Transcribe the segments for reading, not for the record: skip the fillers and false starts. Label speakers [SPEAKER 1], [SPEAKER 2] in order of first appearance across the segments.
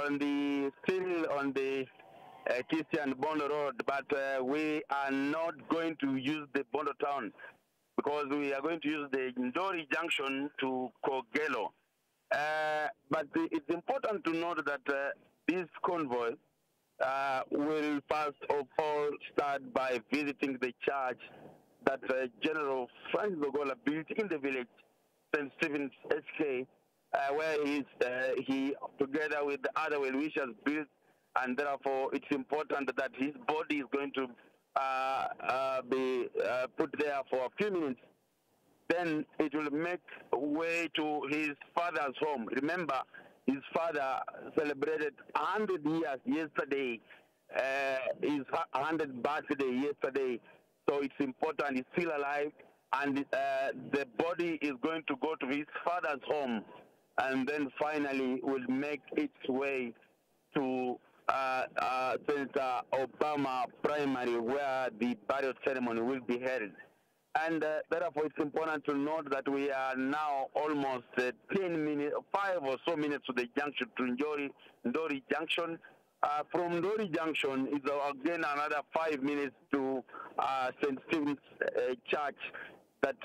[SPEAKER 1] still on the Christian Bondo Road, but we are not going to use the Bondo Town because we are going to use the Ndori Junction to Kogelo. But it's important to note that this convoy will first of all start by visiting the church that General Francis Ogolla built in the village, St. Stephen's SK, where he, together with the other well-wishers, built, and therefore it's important that his body is going to be put there for a few minutes. Then it will make way to his father's home. Remember, his father celebrated 100 years yesterday, his 100th birthday yesterday. So it's important, he's still alive, and the body is going to go to his father's home, and then finally will make its way to Senator Obama Primary, where the burial ceremony will be held. And therefore, it's important to note that we are now almost 10 minutes, 5 or so minutes to the junction, to Ndori Junction. From Ndori Junction is again another 5 minutes to St. Stephen's Church that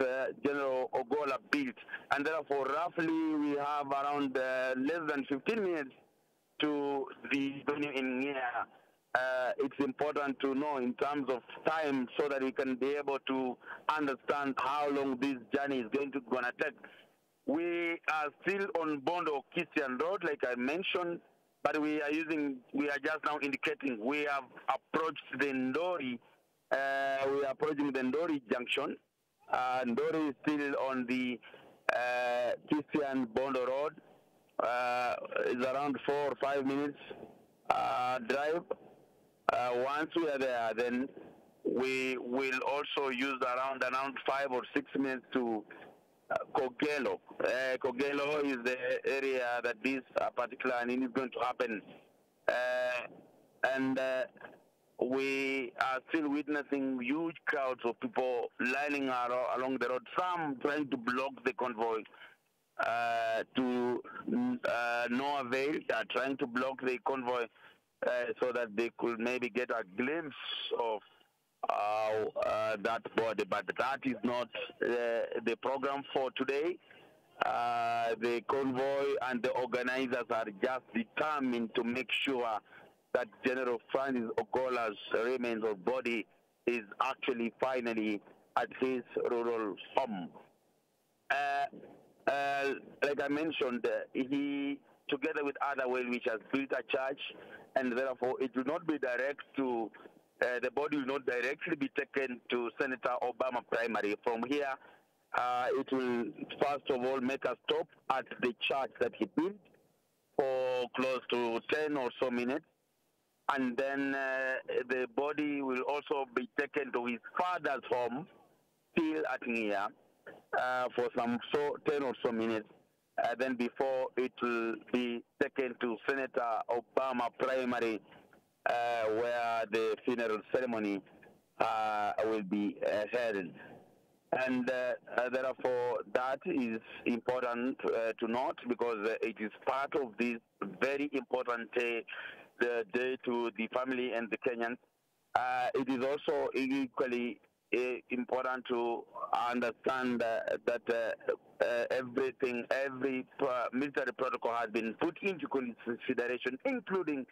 [SPEAKER 1] General Ogolla built. And therefore, roughly, we have around less than 15 minutes to the venue in here. It's important to know in terms of time so that we can be able to understand how long this journey is gonna take. We are still on Bondo Christian Road, like I mentioned, but we are just now indicating we have approached the Ndori. We are approaching the Ndori Junction. Ndori is still on the Christian Bondo Road. It's around 4 or 5 minutes drive. Once we are there, then we will also use around 5 or 6 minutes to Kogelo. Kogelo is the area that this particular thing is going to happen. And we are still witnessing huge crowds of people lining along the road, some trying to block the convoy to no avail, trying to block the convoy so that they could maybe get a glimpse of that body. But that is not the program for today. The convoy and the organizers are just determined to make sure that General Francis Ogolla's remains or body is actually finally at his rural home. Like I mentioned, he, together with other well-wishers, built a church, and therefore it will not be the body will not directly be taken to Senator Obama Primary. From here, it will first of all make a stop at the church that he built for close to 10 or so minutes, and then the body will also be taken to his father's home, still at Nia, for some 10 or so minutes. Then before it will be taken to Senator Obama Primary, where the funeral ceremony will be held. And therefore, that is important to note because it is part of this very important day to the family and the Kenyans. It is also equally important to understand that every military protocol has been put into consideration, including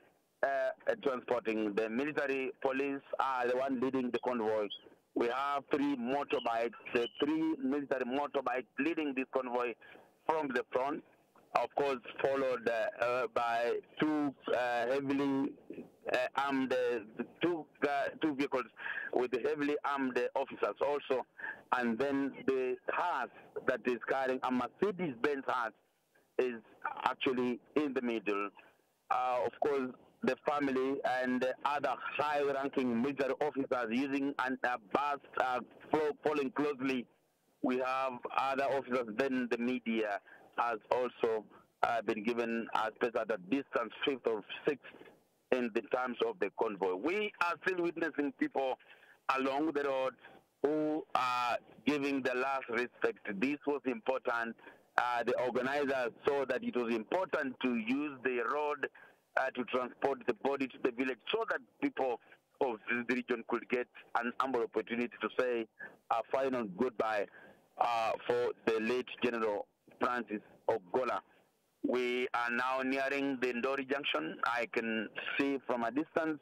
[SPEAKER 1] transporting. The military police are the one leading the convoy. We have 3 motorbikes, 3 military motorbikes leading this convoy from the front, of course, followed by 2 heavily armed, two vehicles with heavily armed officers also, and then the hearse that is carrying a Mercedes-Benz hearse is actually in the middle. Of course, the family and other high-ranking military officers using a bus following closely. We have other officers, then the media has also been given a space at a distance 5th or 6th in the terms of the convoy. We are still witnessing people along the road who are giving the last respect. This was important. The organizers saw that it was important to use the road to transport the body to the village so that people of the region could get an ample opportunity to say a final goodbye for the late General Francis Ogolla. We are now nearing the Ndori Junction. I can see from a distance,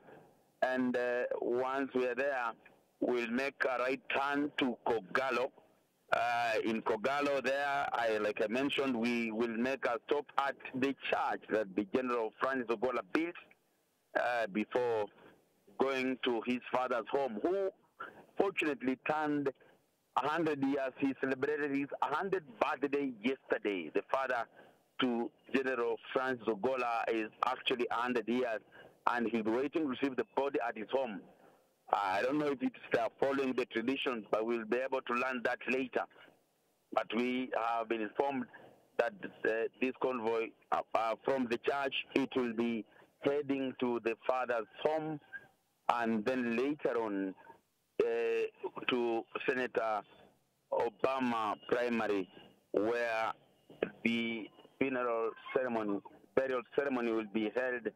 [SPEAKER 1] and once we are there, we'll make a right turn to Kogalo. In Kogalo, there, like I mentioned, we will make a stop at the church that the General Francis Ogolla built before going to his father's home, who fortunately turned 100 years. He celebrated his 100th birthday yesterday. The father to General Francis Ogolla is actually 100 years, and he'll be waiting to receive the body at his home. I don't know if it's following the traditions, but we'll be able to learn that later. But we have been informed that this convoy from the church, it will be heading to the father's home, and then later on to Senator Obama Primary, where the burial ceremony will be held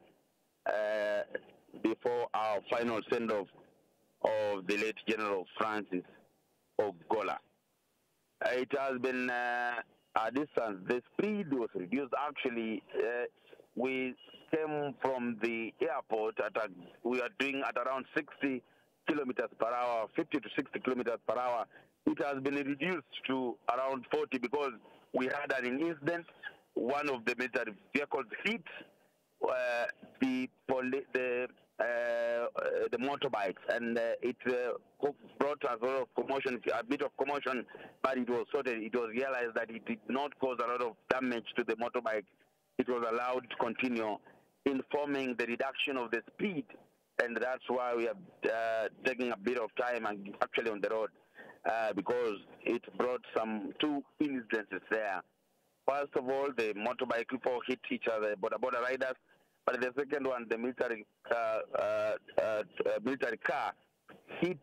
[SPEAKER 1] before our final send-off of the late General Francis Ogolla. It has been a distance. The speed was reduced. Actually, we came from the airport we are doing at around 60 kilometers per hour, 50 to 60 kilometers per hour. It has been reduced to around 40 because we had an incident. One of the military vehicles hit the motorbikes, and it brought a lot of commotion, a bit of commotion, but it was sorted. It was realized that it did not cause a lot of damage to the motorbike. It was allowed to continue, informing the reduction of the speed, and that's why we are taking a bit of time actually on the road because it brought two incidences there. First of all, the motorbike people hit each other, Bodaboda riders. But the second one, the military car hit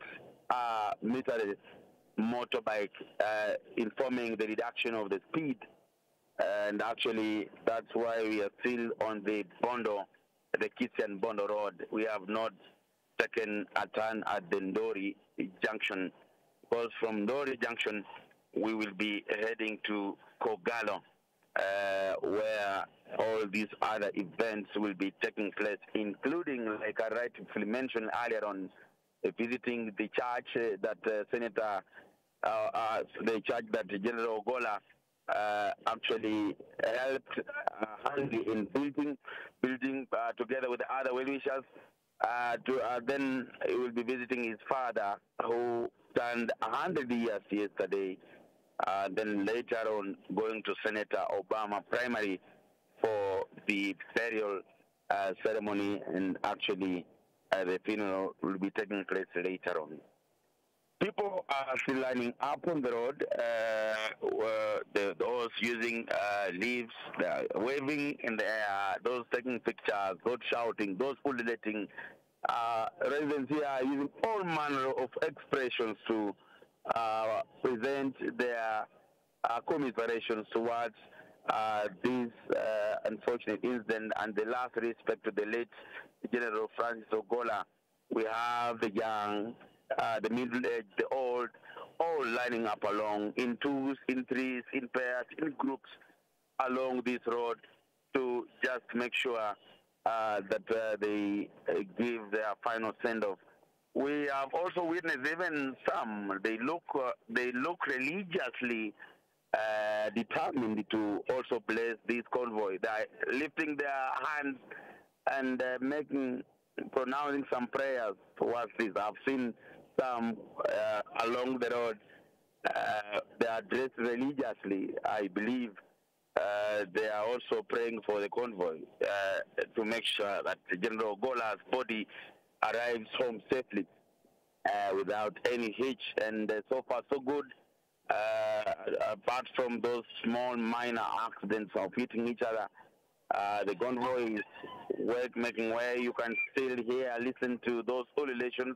[SPEAKER 1] a military motorbike, informing the reduction of the speed. And actually, that's why we are still on the Bondo, the Christian Bondo Road. We have not taken a turn at the Ndori Junction, because from Ndori Junction, we will be heading to Kogalo, where all these other events will be taking place, including, like I rightfully mentioned earlier on, visiting the church that the church that General Ogolla actually helped handy in building together with the other well-wishers. Then he will be visiting his father, who turned 100 years yesterday. Then later on, going to Senator Obama Primary for the burial ceremony, and actually the funeral will be taking place later on. People are still lining up on the road, those using leaves, waving in the air, those taking pictures, those shouting, those ululating. Residents here are using all manner of expressions to present their commiserations towards this unfortunate incident and the last respect to the late General Francis Ogolla. We have the young, the middle-aged, the old, all lining up along in twos, in threes, in pairs, in groups along this road to just make sure that they give their final send-off. We have also witnessed even some, they look religiously determined to also bless this convoy. They are lifting their hands and pronouncing some prayers towards this. I've seen some along the road. They are dressed religiously. I believe they are also praying for the convoy to make sure that General Ogolla's body arrives home safely without any hitch. And so far, so good. Apart from those small minor accidents of hitting each other, the convoy is making way. You can still listen to those ululations,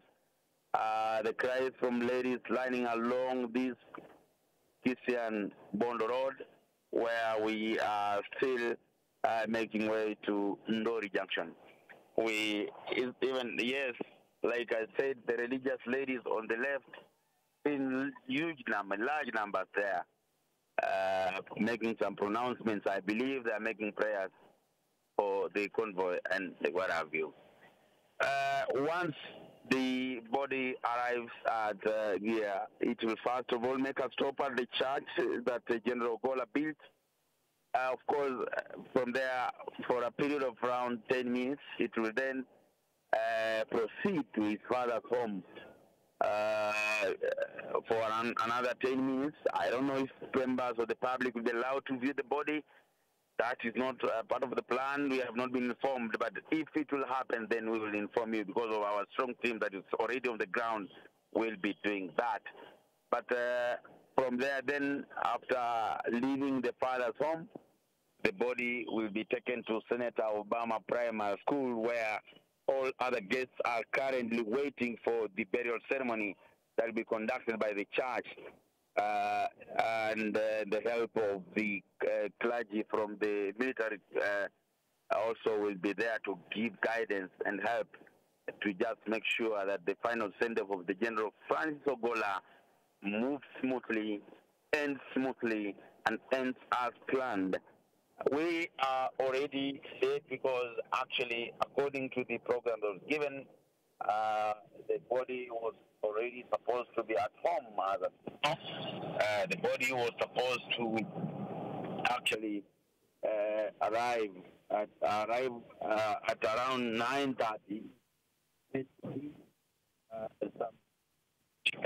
[SPEAKER 1] the cries from ladies lining along this Christian Bondo Road, where we are still making way to Ndori Junction. Even, yes, like I said, the religious ladies on the left, in large numbers there, making some pronouncements. I believe they are making prayers for the convoy and what have you. Once the body arrives at here, it will first of all make a stop at the church that General Ogolla built. Of course, from there, for a period of around 10 minutes, it will then proceed to his father's home for another 10 minutes. I don't know if members of the public will be allowed to view the body. That is not part of the plan. We have not been informed. But if it will happen, then we will inform you because of our strong team that is already on the ground. Will be doing that. But from there, then, after leaving the father's home, the body will be taken to Senator Obama Primary School, where all other guests are currently waiting for the burial ceremony that will be conducted by the church and the help of the clergy from the military also will be there to give guidance and help to just make sure that the final send-off of the General Francis Ogolla moves smoothly, ends smoothly, and ends as planned. We are already late because actually, according to the program that was given, the body was already supposed to be at home. The body was supposed to actually arrive at around 9:30. Some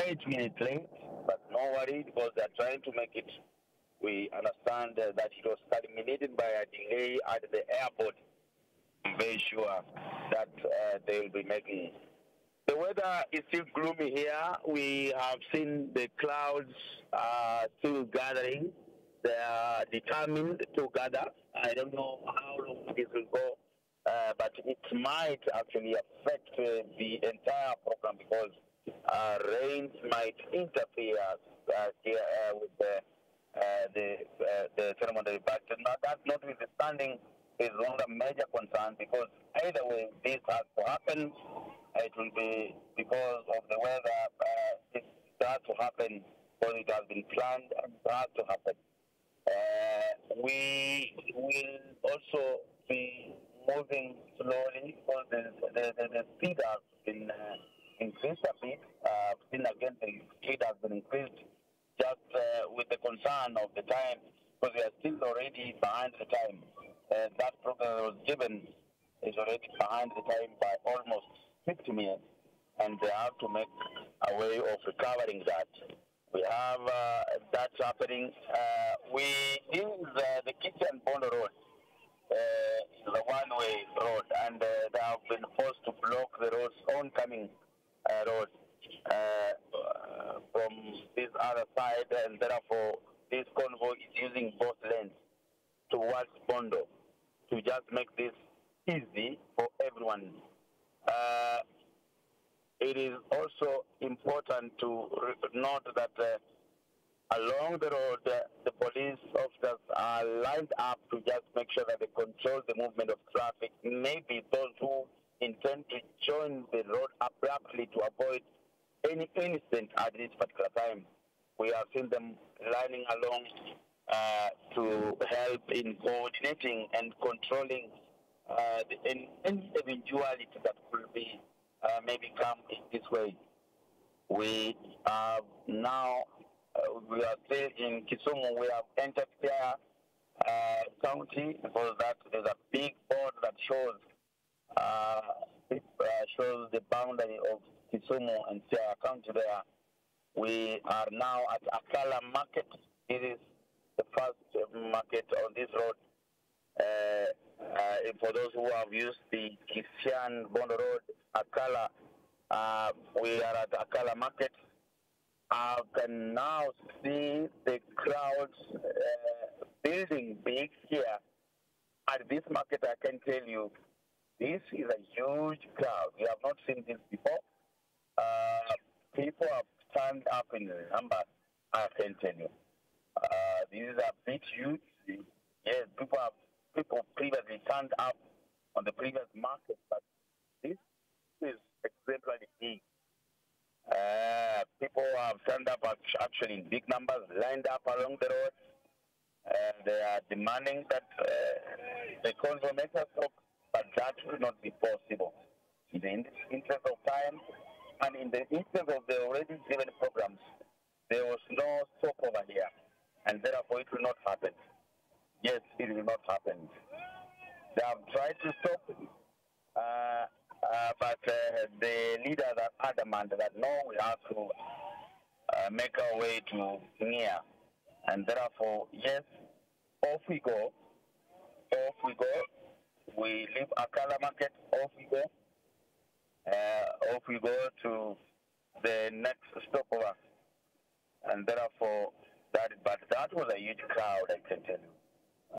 [SPEAKER 1] 8 minutes late, but no worry because they are trying to make it. We understand that it was terminated by a delay at the airport. I'm very sure that they will be making. The weather is still gloomy here. We have seen the clouds still gathering. They are determined to gather. I don't know how long this will go, but it might actually affect the entire program because rains might interfere with the ceremony. But that's notwithstanding is not a major concern because either way this has to happen. It will be because of the weather. It has to happen because it has been planned and it has to happen. We will also be moving slowly because the speed has been increased a bit. Then again, the speed has been increased just with the concern of the time because we are still already behind the time. That program that was given is already behind the time by almost 50 minutes, and they have to make a way of recovering that. We have that happening. We use the Kitchen Bondo Road, is a one-way road, and they have been forced to block the road's oncoming road from this other side, and therefore this convoy is using both lanes towards Bondo to just make this easy for everyone. It is also important to note that along the road, the police officers are lined up to just make sure that they control the movement of traffic. Maybe those who intend to join the road abruptly to avoid any incident at this particular time. We have seen them lining along to help in coordinating and controlling any eventuality that could be maybe come in this way. We are now, we are still in Kisumu. We have entered Siaya County because that there's a big board that shows the boundary of Kisumu and Siaya County there. We are now at Akala Market. It is the first market on this road. For those who have used the Kisian Bondo Road, Akala, we are at Akala Market. I can now see the crowds building big here. At this market, I can tell you, this is a huge crowd. We have not seen this before. People have turned up in numbers, I can tell you. These are big, huge. Yes, people previously turned up on the previous market, but this is exemplary big. People have turned up actually in big numbers, lined up along the road. They are demanding that the convoy make a stop, but that will not be possible. In the interest of time and in the interest of the already given programs, there was no stop over here, and therefore it will not happen. Yes, it will not happen. They have tried to stop, but the leaders are adamant that no, we have to make our way to near, and therefore, yes, off we go. Off we go. We leave Akala Market. Off we go. Off we go to the next stopover, and therefore but that was a huge crowd, I can tell you.